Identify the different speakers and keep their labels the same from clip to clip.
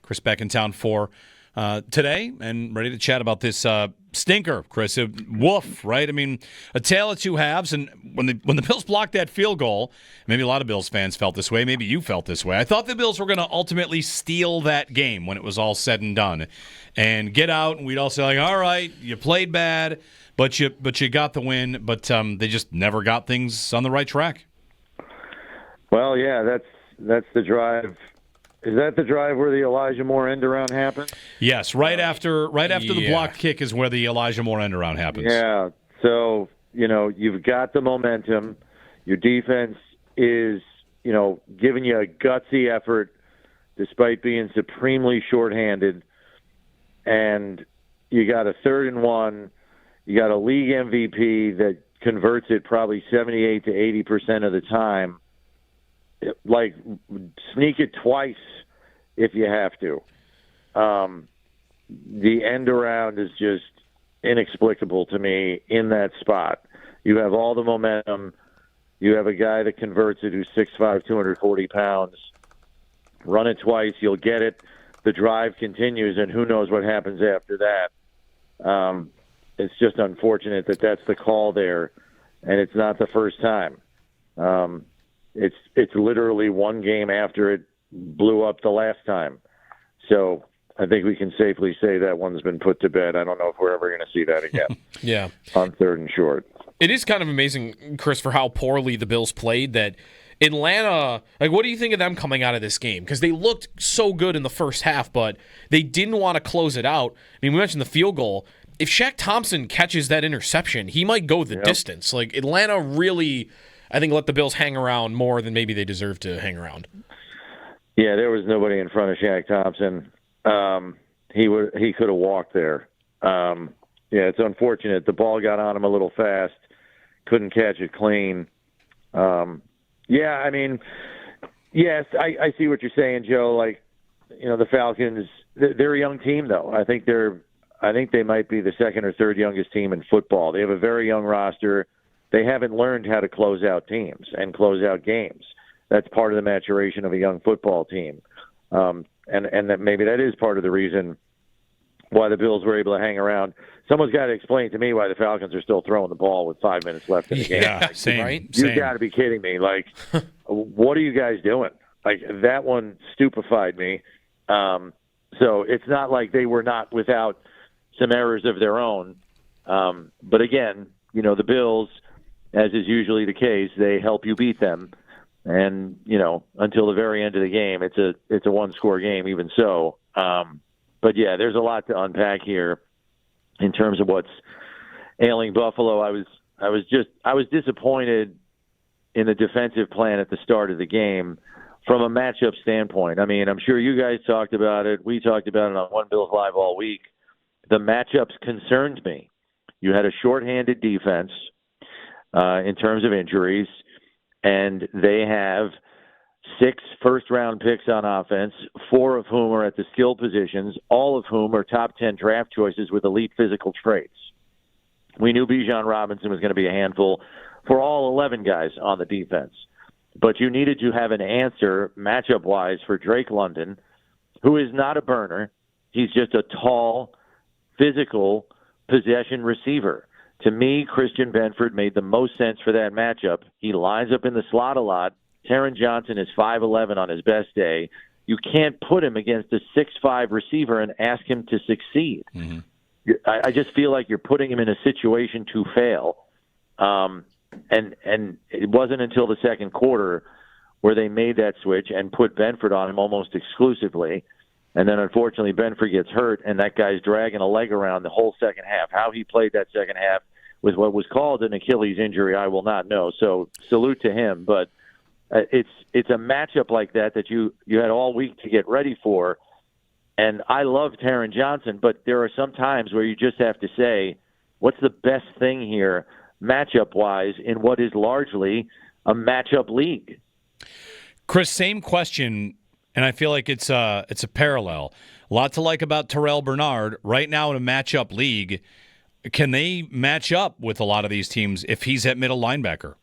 Speaker 1: Chris back in town for today and ready to chat about this stinker, Chris. Woof, right? I mean, a tale of two halves. And when the Bills blocked that field goal, maybe a lot of Bills fans felt this way. Maybe you felt this way. I thought the Bills were going to ultimately steal that game when it was all said and done and get out. And we'd all say, like, all right, you played bad, but you got the win. But they just never got things on the right track.
Speaker 2: Well, yeah, that's the drive. Is that the drive where the Elijah Moore end-around happened?
Speaker 1: Yes, right after the blocked kick is where the Elijah Moore end-around happens.
Speaker 2: Yeah, so, you've got the momentum. Your defense is, giving you a gutsy effort despite being supremely shorthanded. And you got a 3rd and 1. You got a league MVP that converts it probably 78 to 80% of the time. Like, sneak it twice if you have to. The end around is just inexplicable to me in that spot. You have all the momentum. You have a guy that converts it who's 6'5", 240 pounds. Run it twice, you'll get it. The drive continues, and who knows what happens after that. It's just unfortunate that that's the call there, and it's not the first time. It's literally one game after it blew up the last time. So I think we can safely say that one's been put to bed. I don't know if we're ever going to see that again.
Speaker 3: Yeah.
Speaker 2: On 3rd and short.
Speaker 3: It is kind of amazing, Chris, for how poorly the Bills played that Atlanta, like, what do you think of them coming out of this game? Because they looked so good in the first half, but they didn't want to close it out. I mean, we mentioned the field goal. If Shaq Thompson catches that interception, he might go the distance. Like, Atlanta really, I think, let the Bills hang around more than maybe they deserve to hang around.
Speaker 2: Yeah, there was nobody in front of Shaq Thompson. He could have walked there. Yeah, it's unfortunate. The ball got on him a little fast. Couldn't catch it clean. Yeah, I mean, yes, I see what you're saying, Joe. Like, the Falcons, they're a young team, though. I think they might be the 2nd or 3rd youngest team in football. They have a very young roster. They haven't learned how to close out teams and close out games. That's part of the maturation of a young football team. And that maybe that is part of the reason why the Bills were able to hang around. Someone's got to explain to me why the Falcons are still throwing the ball with 5 minutes left in the game.
Speaker 1: Yeah, same, right?
Speaker 2: You've got to be kidding me. Like, what are you guys doing? Like, that one stupefied me. So it's not like they were not without some errors of their own. But again, the Bills, as is usually the case, they help you beat them. And, until the very end of the game, it's a one-score game even so. But, yeah, there's a lot to unpack here in terms of what's ailing Buffalo. I was disappointed in the defensive plan at the start of the game from a matchup standpoint. I mean, I'm sure you guys talked about it. We talked about it on One Bills Live all week. The matchups concerned me. You had a shorthanded defense in terms of injuries, and they have 6 first-round picks on offense, 4 of whom are at the skill positions, all of whom are top 10 draft choices with elite physical traits. We knew Bijan Robinson was going to be a handful for all 11 guys on the defense. But you needed to have an answer matchup-wise for Drake London, who is not a burner. He's just a tall, physical possession receiver. To me, Christian Benford made the most sense for that matchup. He lines up in the slot a lot. Taron Johnson is 5'11" on his best day. You can't put him against a 6'5" receiver and ask him to succeed. Mm-hmm. I just feel like you're putting him in a situation to fail. And it wasn't until the second quarter where they made that switch and put Benford on him almost exclusively. And then, unfortunately, Benford gets hurt, and that guy's dragging a leg around the whole second half. How he played that second half with what was called an Achilles injury, I will not know. So salute to him. But it's a matchup like that you had all week to get ready for. And I love Taron Johnson, but there are some times where you just have to say, what's the best thing here matchup-wise in what is largely a matchup league?
Speaker 1: Chris, same question, and I feel like it's a parallel. A lot to like about Terel Bernard. Right now in a matchup league, can they match up with a lot of these teams if he's at middle linebacker?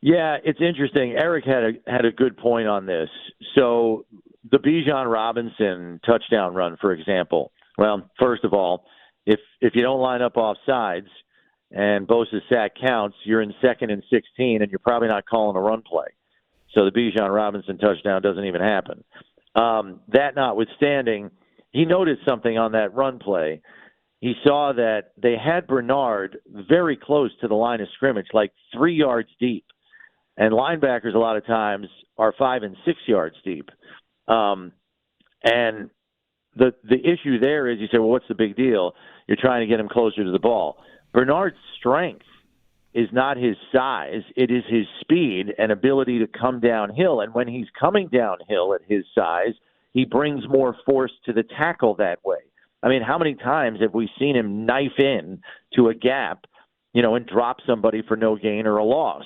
Speaker 2: Yeah, it's interesting. Eric had a good point on this. So the Bijan Robinson touchdown run, for example. Well, first of all, if you don't line up off sides and Bosa's sack counts, you're in 2nd and 16, and you're probably not calling a run play. So the Bijan Robinson touchdown doesn't even happen. That notwithstanding, he noticed something on that run play. He saw that they had Bernard very close to the line of scrimmage, like 3 yards deep. And linebackers a lot of times are 5 and 6 yards deep. And the issue there is, you say, well, what's the big deal? You're trying to get him closer to the ball. Bernard's strength is not his size. It is his speed and ability to come downhill. And when he's coming downhill at his size, he brings more force to the tackle that way. I mean, how many times have we seen him knife in to a gap, and drop somebody for no gain or a loss?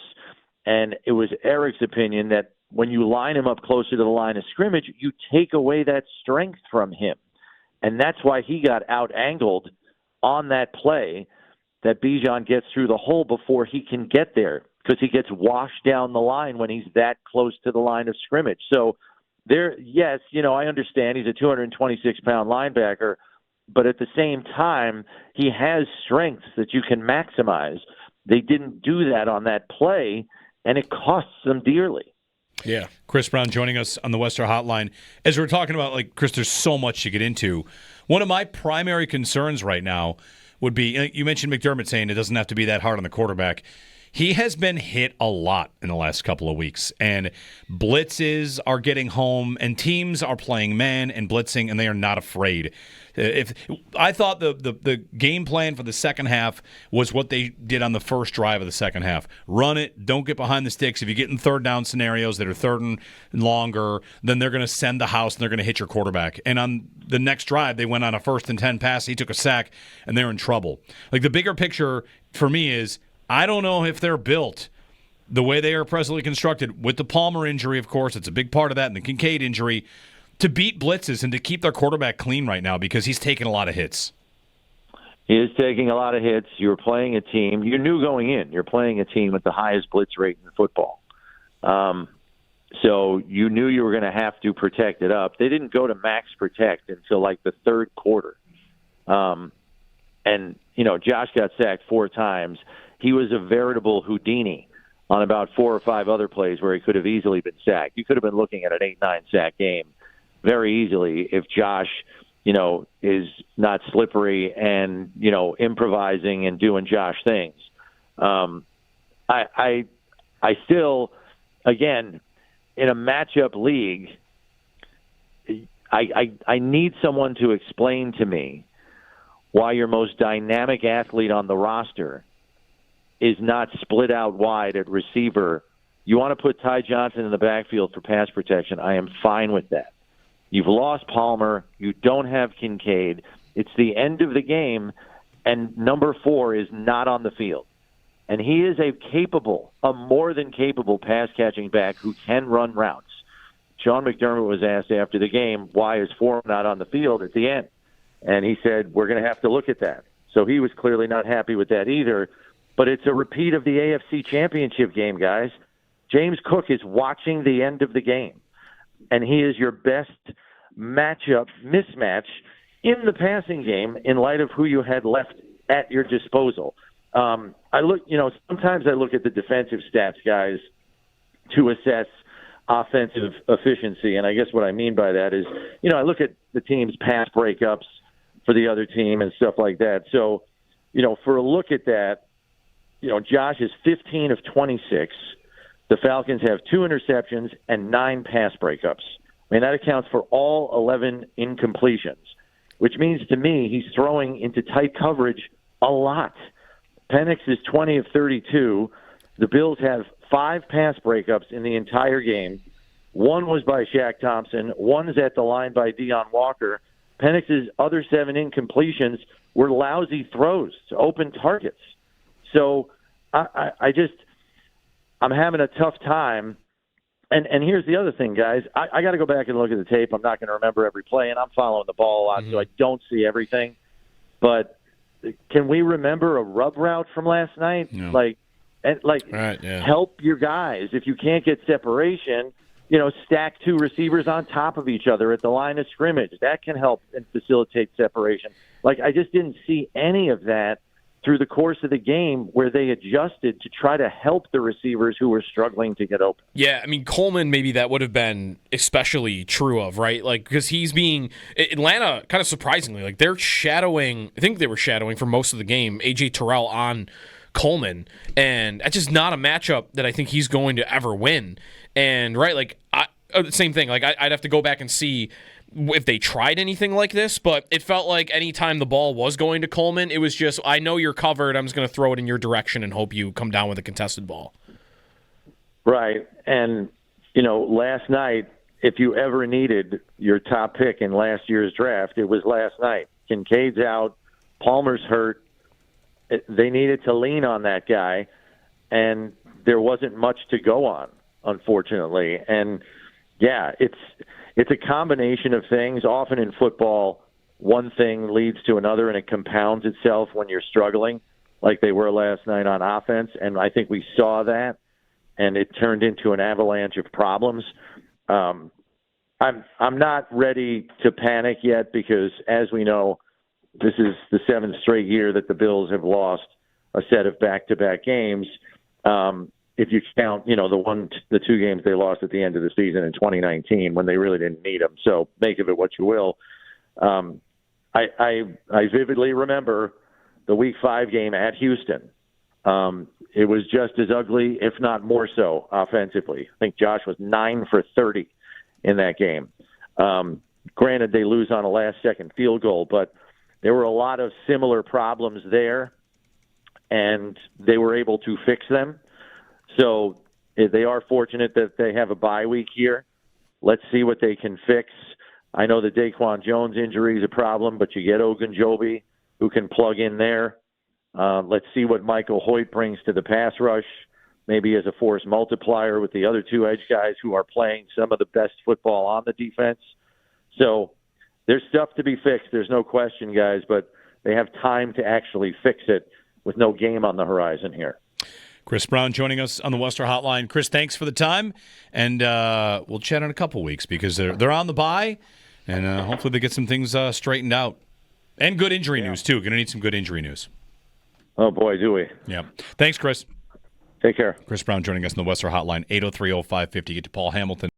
Speaker 2: And it was Eric's opinion that when you line him up closer to the line of scrimmage, you take away that strength from him. And that's why he got out-angled on that play, that Bijan gets through the hole before he can get there, because he gets washed down the line when he's that close to the line of scrimmage. So there, yes, I understand he's a 226-pound linebacker, but at the same time, he has strengths that you can maximize. They didn't do that on that play, and it costs them dearly.
Speaker 1: Yeah. Chris Brown joining us on the Western Hotline. As we're talking about, Chris, there's so much to get into. One of my primary concerns right now would be, you mentioned McDermott saying it doesn't have to be that hard on the quarterback. He has been hit a lot in the last couple of weeks, and blitzes are getting home, and teams are playing man and blitzing, and they are not afraid. If I thought the game plan for the second half was what they did on the first drive of the second half. Run it, don't get behind the sticks. If you get in third down scenarios that are third and longer, then they're going to send the house and they're going to hit your quarterback. And on the next drive, they went on a 1st and 10 pass. He took a sack, and they're in trouble. The bigger picture for me is, I don't know if they're built the way they are presently constructed, with the Palmer injury, of course. It's a big part of that, and the Kincaid injury, to beat blitzes and to keep their quarterback clean right now, because he's taking a lot of hits.
Speaker 2: He is taking a lot of hits. You're playing a team. You knew going in, you're playing a team with the highest blitz rate in football. So you knew you were going to have to protect it up. They didn't go to max protect until the third quarter. And, Josh got sacked 4 times. He was a veritable Houdini on about 4 or 5 other plays where he could have easily been sacked. You could have been looking at an 8-9 sack game very easily if Josh, is not slippery and, improvising and doing Josh things. I still, again, in a matchup league, I need someone to explain to me why your most dynamic athlete on the roster is not split out wide at receiver. You want to put Ty Johnson in the backfield for pass protection, I am fine with that. You've lost Palmer. You don't have Kincaid. It's the end of the game, and number 4 is not on the field. And he is a more than capable pass-catching back who can run routes. Sean McDermott was asked after the game, why is 4 not on the field at the end? And he said, we're going to have to look at that. So he was clearly not happy with that either. But it's a repeat of the AFC Championship game, guys. James Cook is watching the end of the game, and he is your best mismatch in the passing game in light of who you had left at your disposal. Sometimes I look at the defensive stats, guys, to assess offensive efficiency, and I guess what I mean by that is, I look at the team's pass breakups for the other team and stuff like that. So, for a look at that, Josh is 15 of 26. The Falcons have 2 interceptions and 9 pass breakups. I mean, that accounts for all 11 incompletions, which means to me he's throwing into tight coverage a lot. Penix is 20 of 32. The Bills have 5 pass breakups in the entire game. 1 was by Shaq Thompson. 1 is at the line by Deion Walker. Penix's other 7 incompletions were lousy throws to open targets. So I'm having a tough time. And here's the other thing, guys. I got to go back and look at the tape. I'm not going to remember every play, and I'm following the ball a lot, so I don't see everything. But can we remember a rub route from last night?
Speaker 1: No.
Speaker 2: Help your guys. If you can't get separation, stack two receivers on top of each other at the line of scrimmage. That can help and facilitate separation. Like, I just didn't see any of that through the course of the game where they adjusted to try to help the receivers who were struggling to get open.
Speaker 3: Yeah, I mean, Coleman, maybe that would have been especially true of, right? Like, because he's being Atlanta, kind of surprisingly, like they're shadowing. I think they were shadowing for most of the game AJ Terrell on Coleman, and that's just not a matchup that I think he's going to ever win. And right, like same thing. Like I'd have to go back and see if they tried anything like this, but it felt like anytime the ball was going to Coleman, it was just, I know you're covered, I'm just going to throw it in your direction and hope you come down with a contested ball.
Speaker 2: Right. And, last night, if you ever needed your top pick in last year's draft, it was last night. Kincaid's out, Palmer's hurt. They needed to lean on that guy, and there wasn't much to go on, unfortunately. And, yeah, it's a combination of things. Often in football, one thing leads to another, and it compounds itself when you're struggling, like they were last night on offense. And I think we saw that, and it turned into an avalanche of problems. I'm not ready to panic yet because, as we know, this is the 7th straight year that the Bills have lost a set of back-to-back games. If you count, the 2 games they lost at the end of the season in 2019 when they really didn't need them. So make of it what you will. I vividly remember the Week 5 game at Houston. It was just as ugly, if not more so, offensively. I think Josh was 9 for 30 in that game. Granted, they lose on a last-second field goal, but there were a lot of similar problems there, and they were able to fix them. So they are fortunate that they have a bye week here. Let's see what they can fix. I know the Daquan Jones injury is a problem, but you get Ogunjobi, who can plug in there. Let's see what Michael Hoyt brings to the pass rush, maybe as a force multiplier with the other 2 edge guys who are playing some of the best football on the defense. So there's stuff to be fixed. There's no question, guys, but they have time to actually fix it with no game on the horizon here.
Speaker 1: Chris Brown joining us on the Western Hotline. Chris, thanks for the time, and we'll chat in a couple weeks because they're on the bye, and hopefully they get some things straightened out. And good injury news, too. Going to need some good injury news.
Speaker 2: Oh, boy, do we.
Speaker 1: Yeah. Thanks, Chris.
Speaker 2: Take care.
Speaker 1: Chris Brown joining us on the Western Hotline, 803-0550. Get to Paul Hamilton.